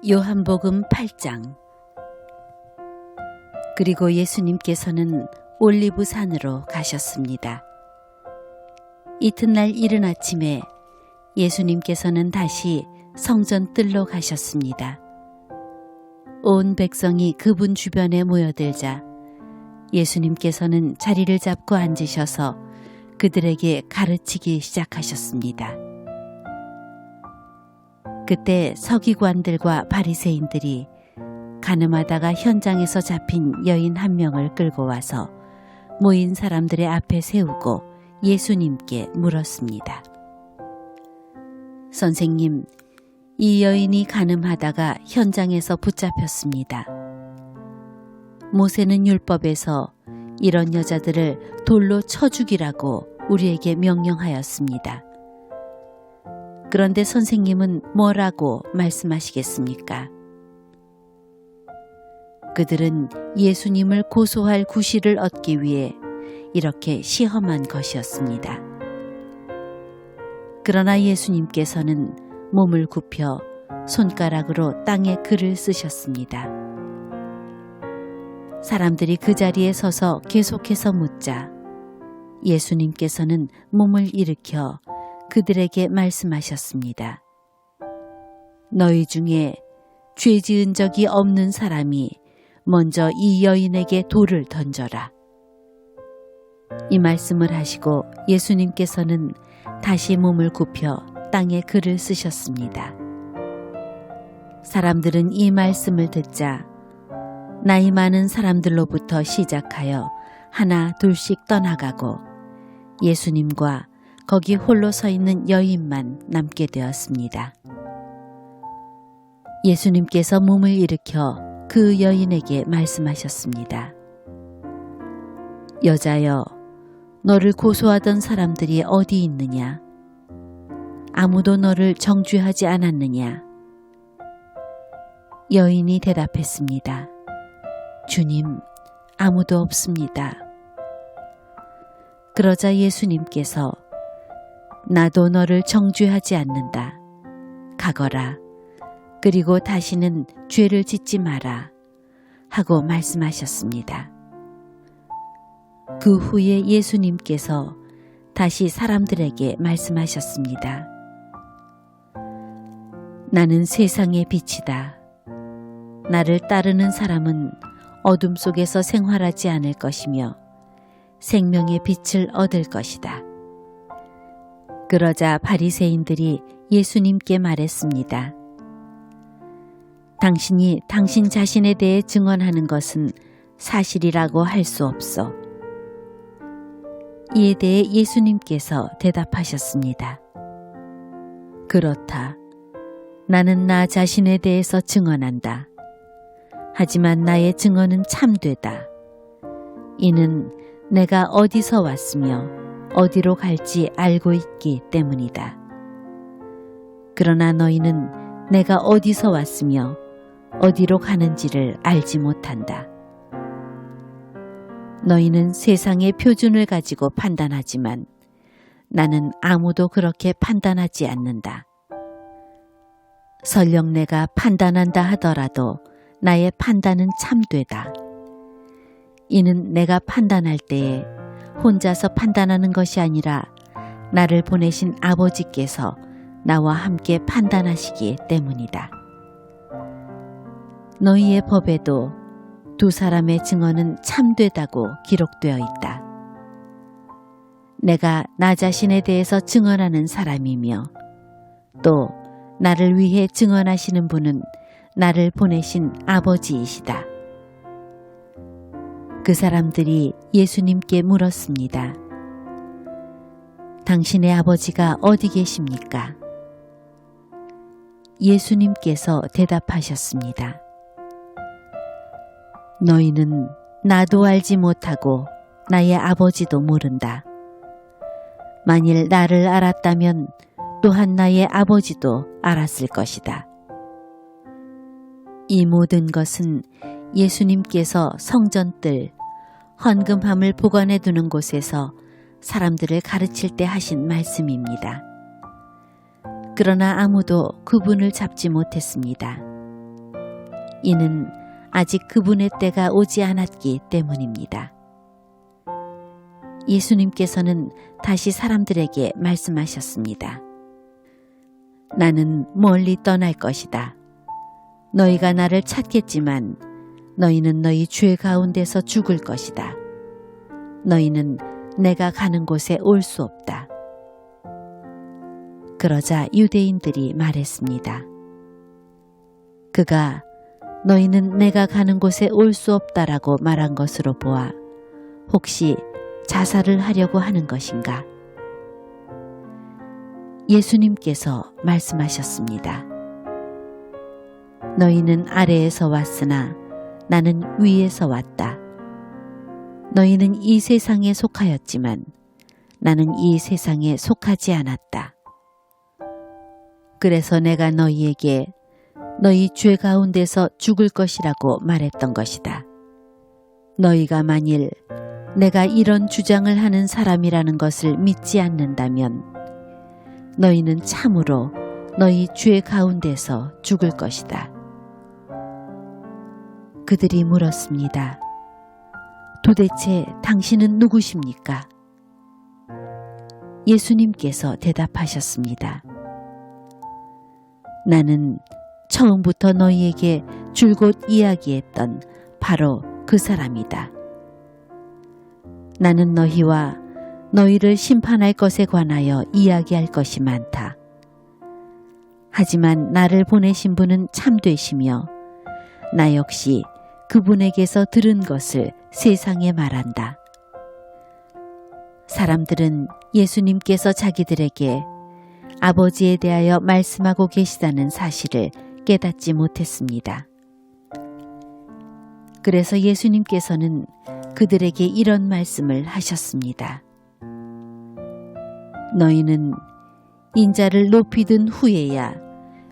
요한복음 8장. 그리고 예수님께서는 올리브 산으로 가셨습니다. 이튿날 이른 아침에 예수님께서는 다시 성전 뜰로 가셨습니다. 온 백성이 그분 주변에 모여들자 예수님께서는 자리를 잡고 앉으셔서 그들에게 가르치기 시작하셨습니다. 그때 서기관들과 바리새인들이 가늠하다가 현장에서 잡힌 여인 한 명을 끌고 와서 모인 사람들의 앞에 세우고 예수님께 물었습니다. 선생님, 이 여인이 가늠하다가 현장에서 붙잡혔습니다. 모세는 율법에서 이런 여자들을 돌로 쳐 죽이라고 우리에게 명령하였습니다. 그런데 선생님은 뭐라고 말씀하시겠습니까? 그들은 예수님을 고소할 구실을 얻기 위해 이렇게 시험한 것이었습니다. 그러나 예수님께서는 몸을 굽혀 손가락으로 땅에 글을 쓰셨습니다. 사람들이 그 자리에 서서 계속해서 묻자 예수님께서는 몸을 일으켜 그들에게 말씀하셨습니다. 너희 중에 죄 지은 적이 없는 사람이 먼저 이 여인에게 돌을 던져라. 이 말씀을 하시고 예수님께서는 다시 몸을 굽혀 땅에 글을 쓰셨습니다. 사람들은 이 말씀을 듣자 나이 많은 사람들로부터 시작하여 하나 둘씩 떠나가고 예수님과 거기 홀로 서 있는 여인만 남게 되었습니다. 예수님께서 몸을 일으켜 그 여인에게 말씀하셨습니다. 여자여, 너를 고소하던 사람들이 어디 있느냐? 아무도 너를 정죄하지 않았느냐? 여인이 대답했습니다. 주님, 아무도 없습니다. 그러자 예수님께서 나도 너를 정죄하지 않는다. 가거라. 그리고 다시는 죄를 짓지 마라. 하고 말씀하셨습니다. 그 후에 예수님께서 다시 사람들에게 말씀하셨습니다. 나는 세상의 빛이다. 나를 따르는 사람은 어둠 속에서 생활하지 않을 것이며 생명의 빛을 얻을 것이다. 그러자 바리새인들이 예수님께 말했습니다. 당신이 당신 자신에 대해 증언하는 것은 사실이라고 할 수 없어. 이에 대해 예수님께서 대답하셨습니다. 그렇다. 나는 나 자신에 대해서 증언한다. 하지만 나의 증언은 참되다. 이는 내가 어디서 왔으며 어디로 갈지 알고 있기 때문이다. 그러나 너희는 내가 어디서 왔으며 어디로 가는지를 알지 못한다. 너희는 세상의 표준을 가지고 판단하지만 나는 아무도 그렇게 판단하지 않는다. 설령 내가 판단한다 하더라도 나의 판단은 참되다. 이는 내가 판단할 때에 혼자서 판단하는 것이 아니라 나를 보내신 아버지께서 나와 함께 판단하시기 때문이다. 너희의 법에도 두 사람의 증언은 참되다고 기록되어 있다. 내가 나 자신에 대해서 증언하는 사람이며 또 나를 위해 증언하시는 분은 나를 보내신 아버지이시다. 그 사람들이 예수님께 물었습니다. 당신의 아버지가 어디 계십니까? 예수님께서 대답하셨습니다. 너희는 나도 알지 못하고 나의 아버지도 모른다. 만일 나를 알았다면 또한 나의 아버지도 알았을 것이다. 이 모든 것은 예수님께서 성전뜰, 헌금함을 보관해 두는 곳에서 사람들을 가르칠 때 하신 말씀입니다. 그러나 아무도 그분을 잡지 못했습니다. 이는 아직 그분의 때가 오지 않았기 때문입니다. 예수님께서는 다시 사람들에게 말씀하셨습니다. 나는 멀리 떠날 것이다. 너희가 나를 찾겠지만 너희는 너희 죄 가운데서 죽을 것이다. 너희는 내가 가는 곳에 올 수 없다. 그러자 유대인들이 말했습니다. 그가 너희는 내가 가는 곳에 올 수 없다라고 말한 것으로 보아 혹시 자살을 하려고 하는 것인가? 예수님께서 말씀하셨습니다. 너희는 아래에서 왔으나 나는 위에서 왔다. 너희는 이 세상에 속하였지만 나는 이 세상에 속하지 않았다. 그래서 내가 너희에게 너희 죄 가운데서 죽을 것이라고 말했던 것이다. 너희가 만일 내가 이런 주장을 하는 사람이라는 것을 믿지 않는다면 너희는 참으로 너희 죄 가운데서 죽을 것이다. 그들이 물었습니다. 도대체 당신은 누구십니까? 예수님께서 대답하셨습니다. 나는 처음부터 너희에게 줄곧 이야기했던 바로 그 사람이다. 나는 너희와 너희를 심판할 것에 관하여 이야기할 것이 많다. 하지만 나를 보내신 분은 참되시며 나 역시 그분에게서 들은 것을 세상에 말한다. 사람들은 예수님께서 자기들에게 아버지에 대하여 말씀하고 계시다는 사실을 깨닫지 못했습니다. 그래서 예수님께서는 그들에게 이런 말씀을 하셨습니다. 너희는 인자를 높이 든 후에야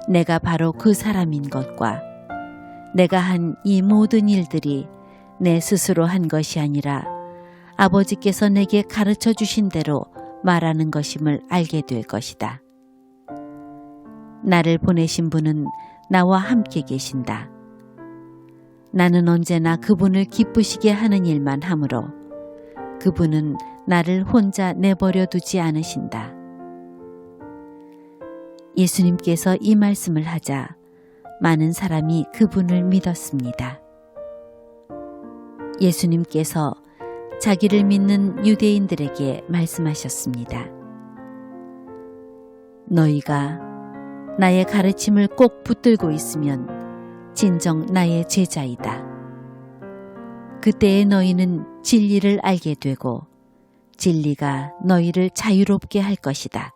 내가 바로 그 사람인 것과 내가 한 이 모든 일들이 내 스스로 한 것이 아니라 아버지께서 내게 가르쳐 주신 대로 말하는 것임을 알게 될 것이다. 나를 보내신 분은 나와 함께 계신다. 나는 언제나 그분을 기쁘시게 하는 일만 하므로 그분은 나를 혼자 내버려 두지 않으신다. 예수님께서 이 말씀을 하자 많은 사람이 그분을 믿었습니다. 예수님께서 자기를 믿는 유대인들에게 말씀하셨습니다. 너희가 나의 가르침을 꼭 붙들고 있으면 진정 나의 제자이다. 그때에 너희는 진리를 알게 되고 진리가 너희를 자유롭게 할 것이다.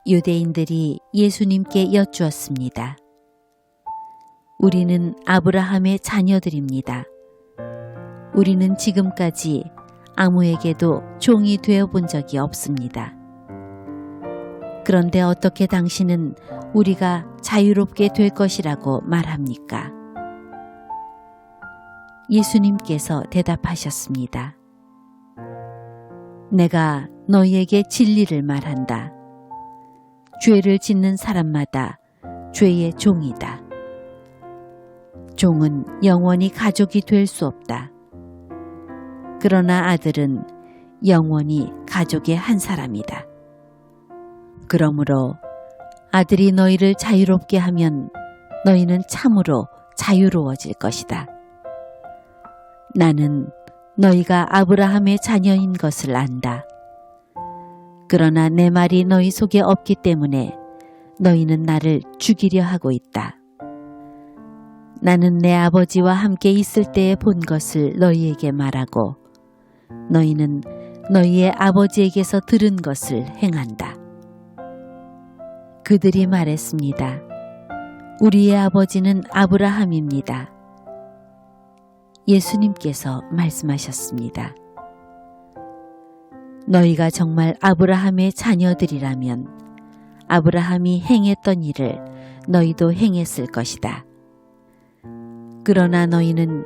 유대인들이 예수님께 여쭈었습니다. 우리는 아브라함의 자녀들입니다. 우리는 지금까지 아무에게도 종이 되어 본 적이 없습니다. 그런데 어떻게 당신은 우리가 자유롭게 될 것이라고 말합니까? 예수님께서 대답하셨습니다. 내가 너희에게 진리를 말한다. 죄를 짓는 사람마다 죄의 종이다. 종은 영원히 가족이 될 수 없다. 그러나 아들은 영원히 가족의 한 사람이다. 그러므로 아들이 너희를 자유롭게 하면 너희는 참으로 자유로워질 것이다. 나는 너희가 아브라함의 자녀인 것을 안다. 그러나 내 말이 너희 속에 없기 때문에 너희는 나를 죽이려 하고 있다. 나는 내 아버지와 함께 있을 때에 본 것을 너희에게 말하고 너희는 너희의 아버지에게서 들은 것을 행한다. 그들이 말했습니다. 우리의 아버지는 아브라함입니다. 예수님께서 말씀하셨습니다. 너희가 정말 아브라함의 자녀들이라면 아브라함이 행했던 일을 너희도 행했을 것이다. 그러나 너희는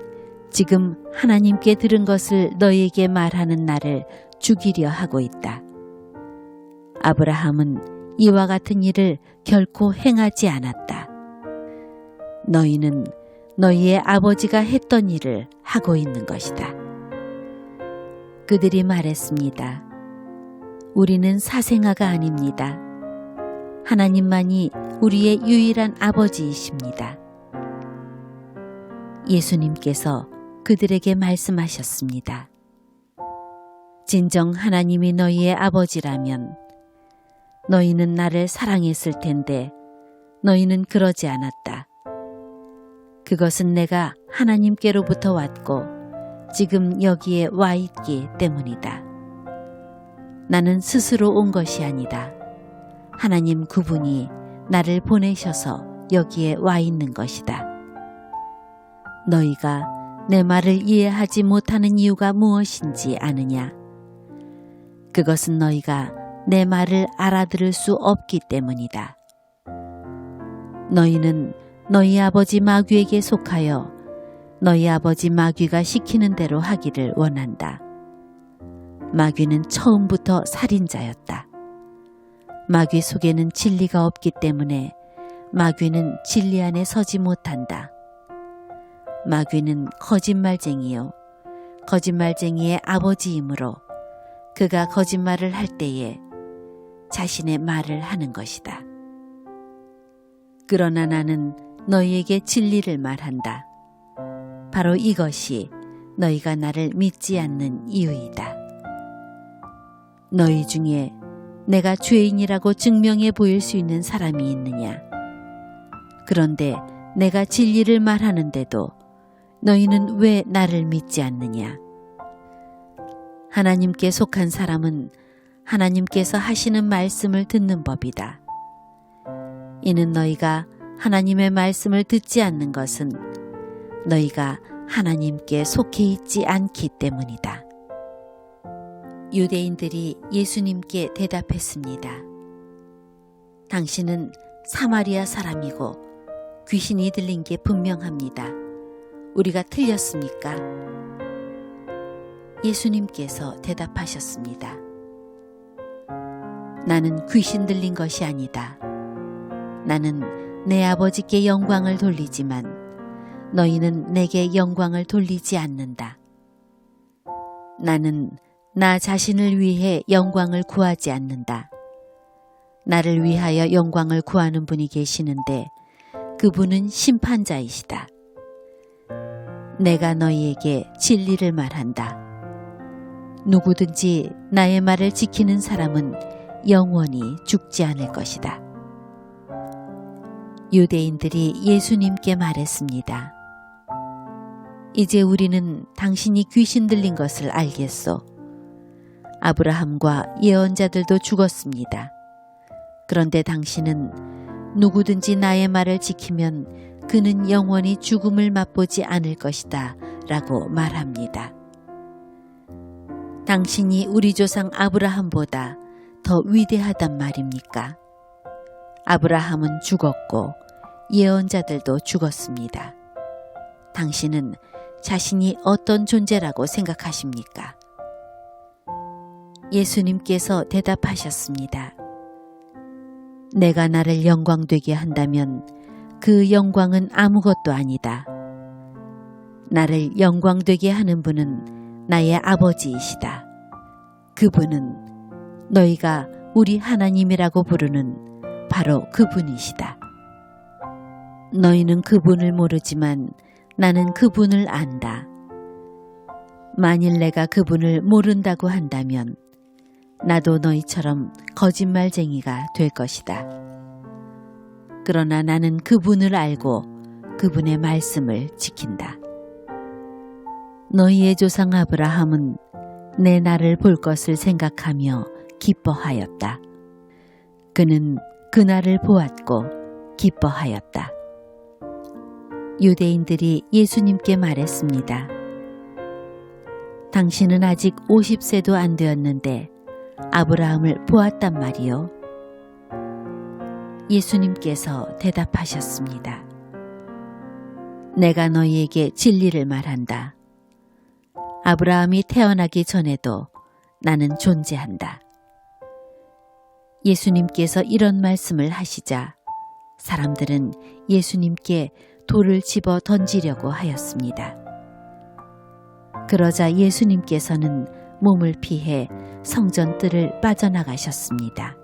지금 하나님께 들은 것을 너희에게 말하는 나를 죽이려 하고 있다. 아브라함은 이와 같은 일을 결코 행하지 않았다. 너희는 너희의 아버지가 했던 일을 하고 있는 것이다. 그들이 말했습니다. 우리는 사생아가 아닙니다. 하나님만이 우리의 유일한 아버지이십니다. 예수님께서 그들에게 말씀하셨습니다. 진정 하나님이 너희의 아버지라면 너희는 나를 사랑했을 텐데 너희는 그러지 않았다. 그것은 내가 하나님께로부터 왔고 지금 여기에 와 있기 때문이다. 나는 스스로 온 것이 아니다. 하나님 그분이 나를 보내셔서 여기에 와 있는 것이다. 너희가 내 말을 이해하지 못하는 이유가 무엇인지 아느냐? 그것은 너희가 내 말을 알아들을 수 없기 때문이다. 너희는 너희 아버지 마귀에게 속하여 너희 아버지 마귀가 시키는 대로 하기를 원한다. 마귀는 처음부터 살인자였다. 마귀 속에는 진리가 없기 때문에 마귀는 진리 안에 서지 못한다. 마귀는 거짓말쟁이요. 거짓말쟁이의 아버지이므로 그가 거짓말을 할 때에 자신의 말을 하는 것이다. 그러나 나는 너희에게 진리를 말한다. 바로 이것이 너희가 나를 믿지 않는 이유이다. 너희 중에 내가 죄인이라고 증명해 보일 수 있는 사람이 있느냐? 그런데 내가 진리를 말하는데도 너희는 왜 나를 믿지 않느냐? 하나님께 속한 사람은 하나님께서 하시는 말씀을 듣는 법이다. 이는 너희가 하나님의 말씀을 듣지 않는 것은 너희가 하나님께 속해 있지 않기 때문이다. 유대인들이 예수님께 대답했습니다. 당신은 사마리아 사람이고 귀신이 들린 게 분명합니다. 우리가 틀렸습니까? 예수님께서 대답하셨습니다. 나는 귀신 들린 것이 아니다. 나는 내 아버지께 영광을 돌리지만 너희는 내게 영광을 돌리지 않는다. 나는 나 자신을 위해 영광을 구하지 않는다. 나를 위하여 영광을 구하는 분이 계시는데 그분은 심판자이시다. 내가 너희에게 진리를 말한다. 누구든지 나의 말을 지키는 사람은 영원히 죽지 않을 것이다. 유대인들이 예수님께 말했습니다. 이제 우리는 당신이 귀신 들린 것을 알겠소. 아브라함과 예언자들도 죽었습니다. 그런데 당신은 누구든지 나의 말을 지키면 그는 영원히 죽음을 맛보지 않을 것이다 라고 말합니다. 당신이 우리 조상 아브라함보다 더 위대하단 말입니까? 아브라함은 죽었고 예언자들도 죽었습니다. 당신은 자신이 어떤 존재라고 생각하십니까? 예수님께서 대답하셨습니다. 내가 나를 영광되게 한다면 그 영광은 아무것도 아니다. 나를 영광되게 하는 분은 나의 아버지이시다. 그분은 너희가 우리 하나님이라고 부르는 바로 그분이시다. 너희는 그분을 모르지만 나는 그분을 안다. 만일 내가 그분을 모른다고 한다면 나도 너희처럼 거짓말쟁이가 될 것이다. 그러나 나는 그분을 알고 그분의 말씀을 지킨다. 너희의 조상 아브라함은 내 날을 볼 것을 생각하며 기뻐하였다. 그는 그 날을 보았고 기뻐하였다. 유대인들이 예수님께 말했습니다. 당신은 아직 50세도 안 되었는데 아브라함을 보았단 말이요. 예수님께서 대답하셨습니다. 내가 너희에게 진리를 말한다. 아브라함이 태어나기 전에도 나는 존재한다. 예수님께서 이런 말씀을 하시자 사람들은 예수님께 돌을 집어 던지려고 하였습니다. 그러자 예수님께서는 몸을 피해 성전 뜰을 빠져나가셨습니다.